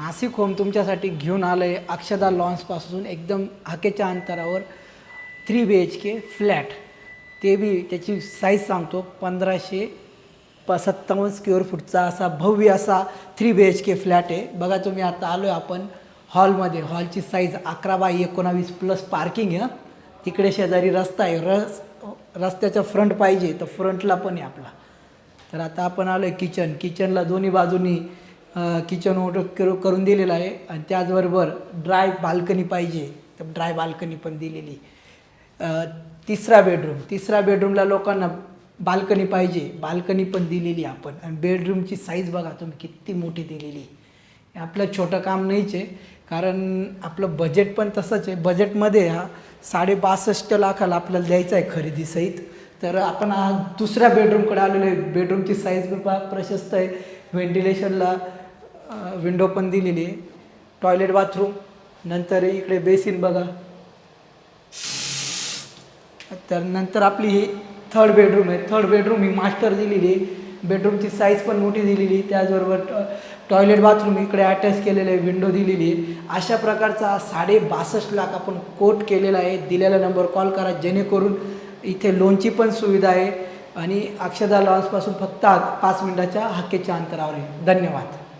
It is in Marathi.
नाशिक होम तुमच्यासाठी घेऊन आलं आहे अक्षदा लॉन्सपासून एकदम हाकेच्या अंतरावर 3 BHK फ्लॅट. ते बी त्याची साईज सांगतो 1557 स्क्वेअर फूटचा असा भव्य असा 3 BHK फ्लॅट आहे. बघा तुम्ही आता आलो आहे आपण हॉलमध्ये. हॉलची साईज 11 बाय 19 प्लस पार्किंग आहे. तिकडे शेजारी रस्ता आहे. रस्त्याचा फ्रंट पाहिजे तर फ्रंटला पण आहे आपला. तर आता आपण आलो आहे किचनला दोन्ही बाजूनी किचन ऑर्डर करून दिलेला आहे आणि त्याचबरोबर ड्राय बाल्कनी पाहिजे तर ड्राय बाल्कनी पण दिलेली. तिसरा बेडरूमला लोकांना बाल्कनी पाहिजे, बाल्कनी पण दिलेली आपण. आणि बेडरूमची साईज बघा तुम्ही किती मोठी दिलेली. आपलं छोटं काम नाहीच आहे कारण आपलं बजेट पण तसंच आहे. बजेटमध्ये हा 62.5 लाखाला आपल्याला द्यायचा आहे खरेदीसहित. तर आपण दुसऱ्या बेडरूमकडे आलेलो आहे. बेडरूमची साईज प्रशस्त आहे. व्हेंटिलेशनला विंडो पण दिलेली आहे. टॉयलेट बाथरूम, नंतर इकडे बेसिन बघा. तर नंतर आपली ही थर्ड बेडरूम आहे. थर्ड बेडरूम ही मास्टर दिलेली आहे. बेडरूमची साईज पण मोठी दिलेली. त्याचबरोबर टॉयलेट बाथरूम इकडे अटॅच केलेलं आहे, विंडो दिलेली आहे. अशा प्रकारचा 62.5 लाख आपण कोट केलेला आहे. दिलेला नंबर कॉल करा जेणेकरून इथे लोनची पण सुविधा आहे आणि अक्षदा लॉन्सपासून फक्त 5 मिनिटाच्या हाकेच्या अंतरावर आहे. धन्यवाद.